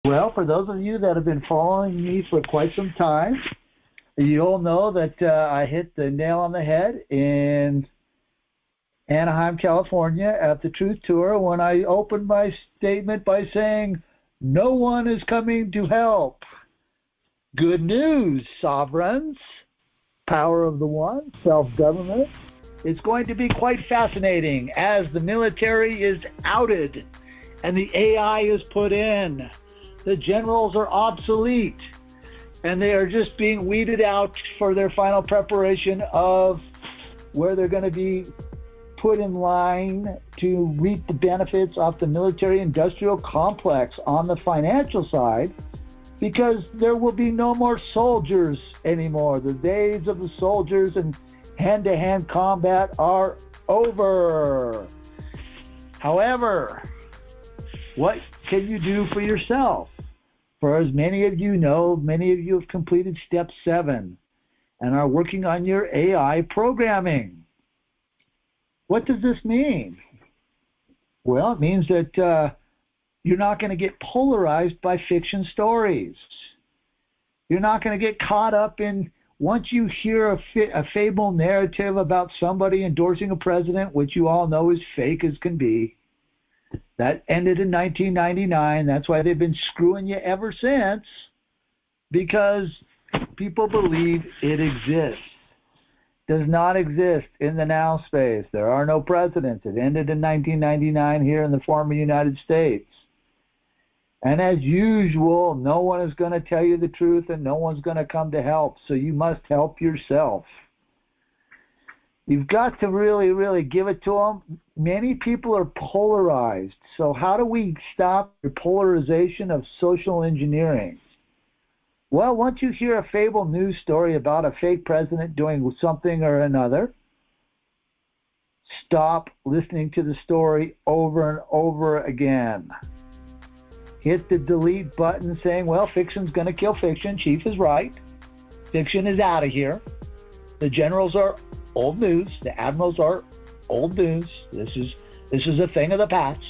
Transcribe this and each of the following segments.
Well, for those of you that have been following me for quite some time, you'll know that I hit the nail on the head in Anaheim, California at the Truth Tour when I opened my statement by saying, no one is coming to help. Good news, sovereigns, power of the one, self-government. It's going to be quite fascinating as the military is outed and the AI is put in. The generals are obsolete and they are just being weeded out for their final preparation of where they're going to be put in line to reap the benefits of the military-industrial complex on the financial side, because there will be no more soldiers anymore. The days of the soldiers and hand-to-hand combat are over. However, what can you do for yourself? For as many of you know, many of you have completed step 7 and are working on your AI programming. What does this mean? Well, it means that you're not going to get polarized by fiction stories. You're not going to get caught up in, once you hear a fable narrative about somebody endorsing a president, which you all know is fake as can be. That ended in 1999. That's why they've been screwing you ever since, because people believe it exists. Does not exist in the now space. There are no presidents. It ended in 1999 here in the former United States. And as usual, no one is going to tell you the truth and no one's going to come to help. So you must help yourself. You've got to really, really give it to them. Many people are polarized. So how do we stop the polarization of social engineering? Well, once you hear a fable news story about a fake president doing something or another, stop listening to the story over and over again. Hit the delete button saying, well, fiction's going to kill fiction. Chief is right. Fiction is out of here. The generals are old news. The admirals are old news. This is a thing of the past.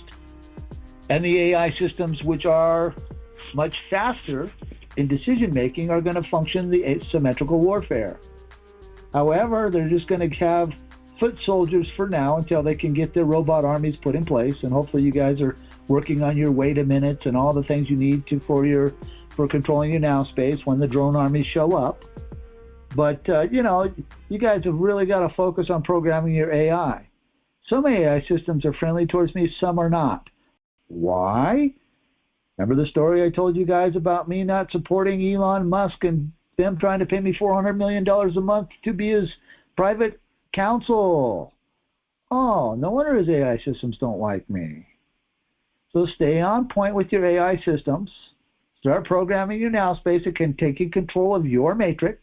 And the AI systems, which are much faster in decision-making, are going to function the asymmetrical warfare. However, they're just going to have foot soldiers for now until they can get their robot armies put in place, and hopefully you guys are working on your wait a minute and all the things you need to for controlling your now space when the drone armies show up. But, you guys have really got to focus on programming your AI. Some AI systems are friendly towards me, some are not. Why? Remember the story I told you guys about me not supporting Elon Musk and them trying to pay me $400 million a month to be his private counsel? Oh, no wonder his AI systems don't like me. So stay on point with your AI systems. Start programming your now space. It can take control of your matrix.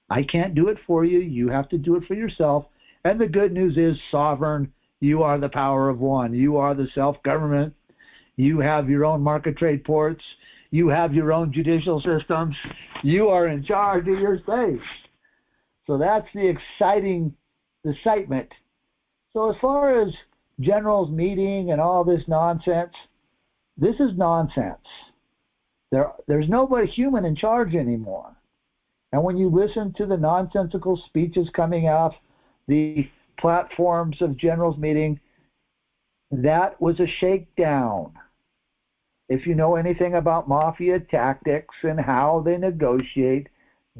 I can't do it for you. You have to do it for yourself. And the good news is, sovereign, you are the power of one. You are the self-government. You have your own market trade ports. You have your own judicial systems. You are in charge of your space. So that's the excitement. So as far as generals meeting and all this nonsense, this is nonsense. There's nobody human in charge anymore. And when you listen to the nonsensical speeches coming off the platforms of generals meeting, that was a shakedown. If you know anything about mafia tactics and how they negotiate,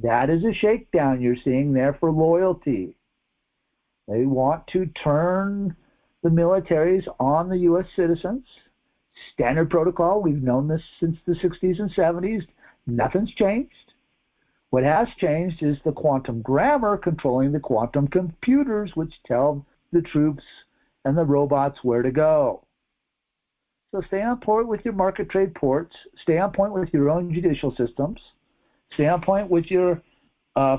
that is a shakedown you're seeing there for loyalty. They want to turn the militaries on the U.S. citizens. Standard protocol, we've known this since the 60s and 70s. Nothing's changed. What has changed is the quantum grammar controlling the quantum computers, which tell the troops and the robots where to go. So stay on point with your market trade ports. Stay on point with your own judicial systems. Stay on point with your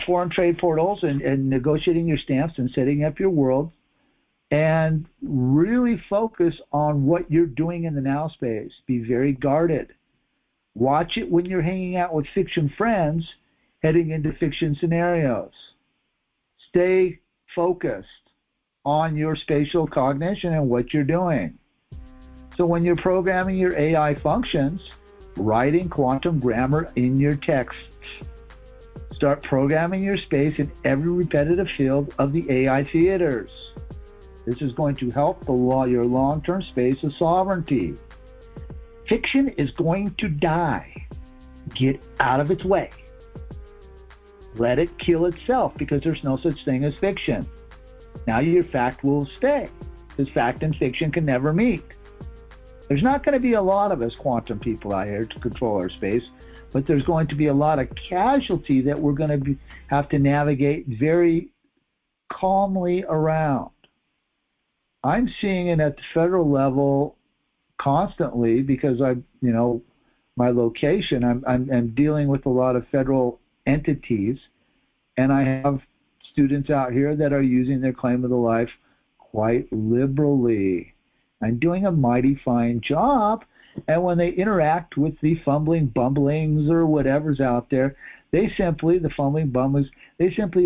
foreign trade portals and negotiating your stamps and setting up your world. And really focus on what you're doing in the now space. Be very guarded. Watch it when you're hanging out with fiction friends heading into fiction scenarios. Stay focused on your spatial cognition and what you're doing. So when you're programming your AI functions, writing quantum grammar in your texts. Start programming your space in every repetitive field of the AI theaters. This is going to help your long-term space of sovereignty. Fiction is going to die. Get out of its way. Let it kill itself, because there's no such thing as fiction. Now your fact will stay, because fact and fiction can never meet. There's not going to be a lot of us quantum people out here to control our space, but there's going to be a lot of casualty that we're going to have to navigate very calmly around. I'm seeing it at the federal level constantly, because my location, I'm dealing with a lot of federal entities, and I have students out here that are using their claim of the life quite liberally. I'm doing a mighty fine job, and when they interact with the fumbling bumblings or whatever's out there, they simply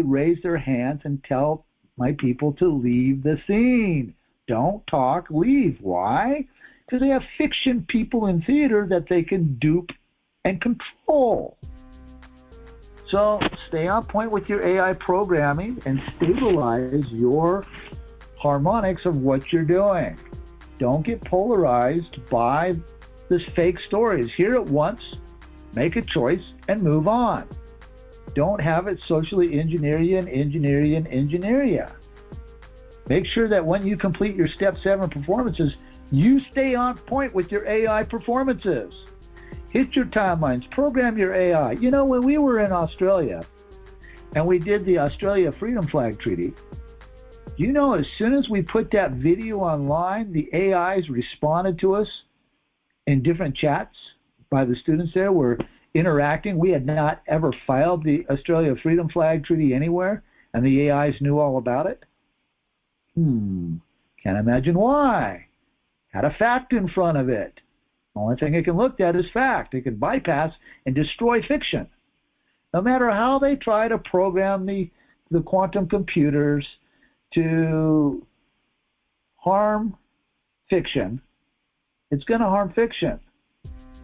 raise their hands and tell my people to leave the scene. Don't talk, leave. Why? Because they have fiction people in theater that they can dupe and control. So stay on point with your AI programming and stabilize your harmonics of what you're doing. Don't get polarized by this fake stories. Hear it once, make a choice, and move on. Don't have it socially engineer you. Make sure that when you complete your Step 7 performances, you stay on point with your AI performances. Hit your timelines, program your AI. When we were in Australia and we did the Australia Freedom Flag Treaty, as soon as we put that video online, the AIs responded to us in different chats by the students there were interacting. We had not ever filed the Australia Freedom Flag Treaty anywhere, and the AIs knew all about it. Can't imagine why. Had a fact in front of it. The only thing it can look at is fact. It can bypass and destroy fiction. No matter how they try to program the quantum computers to harm fiction, it's going to harm fiction.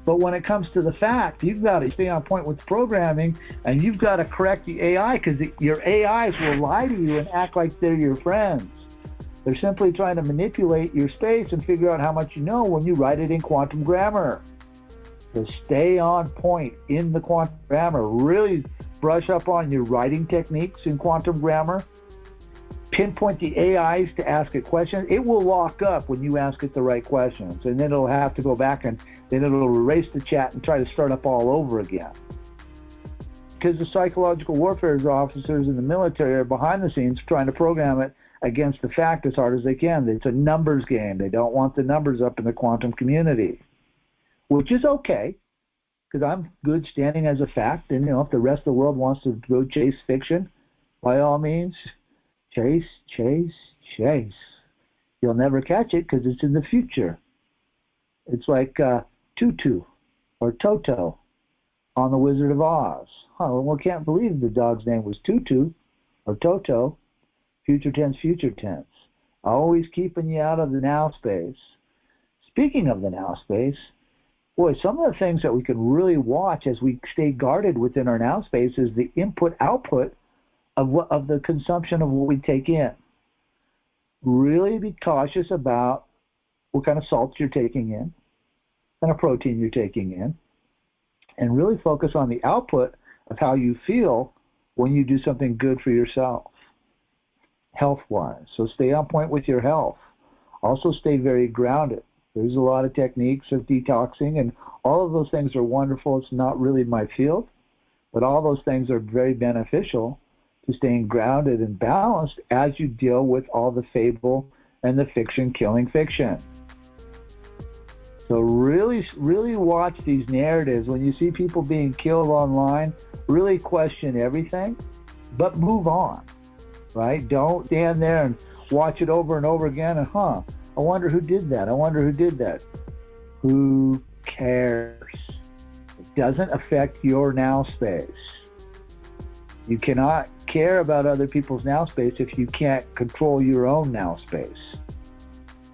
But when it comes to the fact, you've got to stay on point with programming, and you've got to correct the AI, because your AIs will lie to you and act like they're your friends. They're simply trying to manipulate your space and figure out how much you know when you write it in quantum grammar. So stay on point in the quantum grammar. Really brush up on your writing techniques in quantum grammar. Pinpoint the AIs to ask it questions. It will lock up when you ask it the right questions, and then it'll have to go back and then it'll erase the chat and try to start up all over again. Because the psychological warfare officers in the military are behind the scenes trying to program it against the fact as hard as they can. It's a numbers game. They don't want the numbers up in the quantum community, which is okay, because I'm good standing as a fact. And if the rest of the world wants to go chase fiction, by all means, chase. You'll never catch it because it's in the future. It's like Tutu or Toto on The Wizard of Oz. Well, I can't believe the dog's name was Tutu or Toto. Future tense. Always keeping you out of the now space. Speaking of the now space, boy, some of the things that we can really watch as we stay guarded within our now space is the input-output of the consumption of what we take in. Really be cautious about what kind of salts you're taking in, what kind of protein you're taking in, and really focus on the output of how you feel when you do something good for yourself, health-wise. So stay on point with your health. Also stay very grounded. There's a lot of techniques of detoxing, and all of those things are wonderful. It's not really my field, but all those things are very beneficial to staying grounded and balanced as you deal with all the fable and the fiction killing fiction. So really watch these narratives. When you see people being killed online, really question everything, but move on, right? Don't stand there and watch it over and over again and, I wonder who did that. Who cares? It doesn't affect your now space. You cannot care about other people's now space if you can't control your own now space.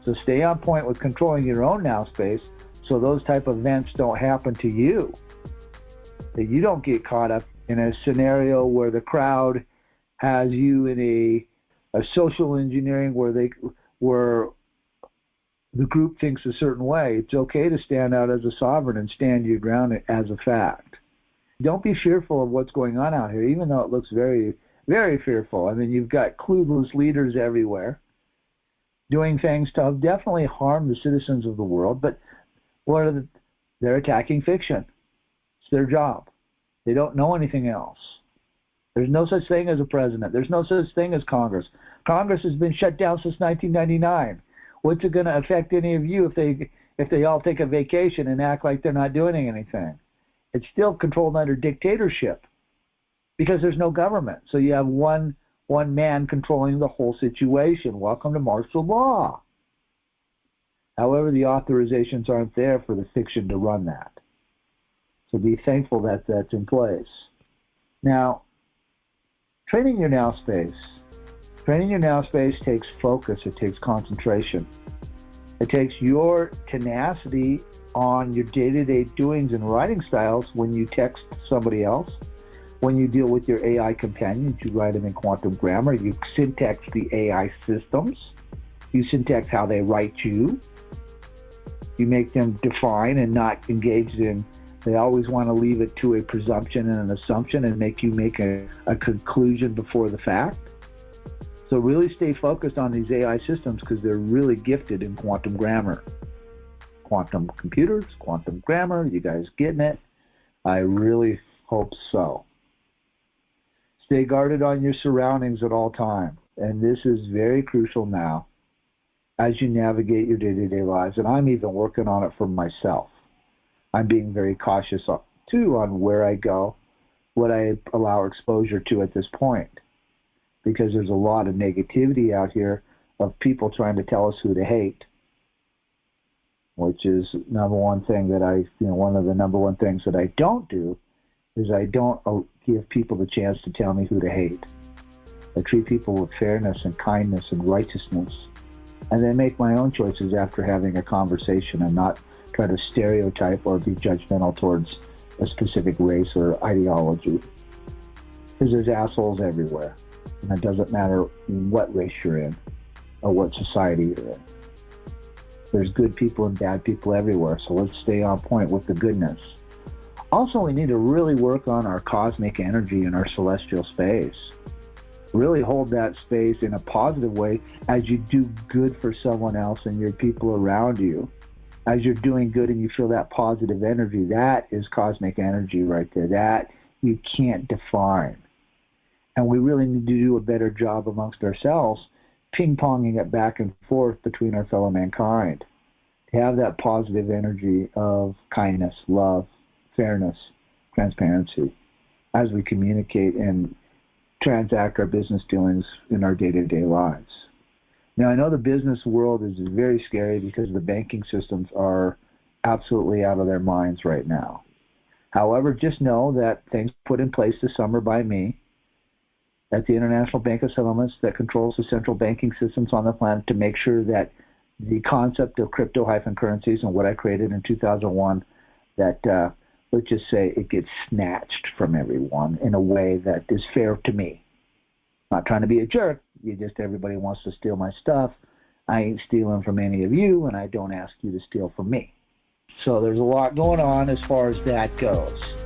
So stay on point with controlling your own now space so those type of events don't happen to you, that you don't get caught up in a scenario where the crowd has you in a social engineering where the group thinks a certain way. It's okay to stand out as a sovereign and stand your ground as a fact. Don't be fearful of what's going on out here, even though it looks very, very fearful. I mean, you've got clueless leaders everywhere doing things to definitely harm the citizens of the world, but they're attacking fiction. It's their job. They don't know anything else. There's no such thing as a president. There's no such thing as Congress. Congress has been shut down since 1999. What's it going to affect any of you if they all take a vacation and act like they're not doing anything? It's still controlled under dictatorship because there's no government. So you have one man controlling the whole situation. Welcome to martial law. However, the authorizations aren't there for the fiction to run that. So be thankful that that's in place. Now, training your now space. Training your now space takes focus. It takes concentration. It takes your tenacity on your day-to-day doings and writing styles when you text somebody else. When you deal with your AI companions, you write them in quantum grammar. You syntax the AI systems. You syntax how they write you. You make them define and not engaged in. They always want to leave it to a presumption and an assumption and make you make a conclusion before the fact. So really stay focused on these AI systems because they're really gifted in quantum grammar. Quantum computers, quantum grammar, you guys getting it? I really hope so. Stay guarded on your surroundings at all times. And this is very crucial now as you navigate your day-to-day lives. And I'm even working on it for myself. I'm being very cautious too on where I go, what I allow exposure to at this point. Because there's a lot of negativity out here of people trying to tell us who to hate, which is number one thing that one of the number one things that I don't do is I don't give people the chance to tell me who to hate. I treat people with fairness and kindness and righteousness, and then make my own choices after having a conversation and not try to stereotype or be judgmental towards a specific race or ideology. Because there's assholes everywhere. And it doesn't matter what race you're in or what society you're in. There's good people and bad people everywhere, so let's stay on point with the goodness. Also, we need to really work on our cosmic energy in our celestial space. Really hold that space in a positive way as you do good for someone else and your people around you. As you're doing good and you feel that positive energy, that is cosmic energy right there. That you can't define. And we really need to do a better job amongst ourselves, ping-ponging it back and forth between our fellow mankind. To have that positive energy of kindness, love, fairness, transparency, as we communicate and transact our business dealings in our day-to-day lives. Now, I know the business world is very scary because the banking systems are absolutely out of their minds right now. However, just know that things put in place this summer by me at the International Bank of Settlements that controls the central banking systems on the planet to make sure that the concept of crypto-currencies and what I created in 2001, that let's just say it gets snatched from everyone in a way that is fair to me. Not trying to be a jerk. Everybody wants to steal my stuff. I ain't stealing from any of you, and I don't ask you to steal from me. So there's a lot going on as far as that goes.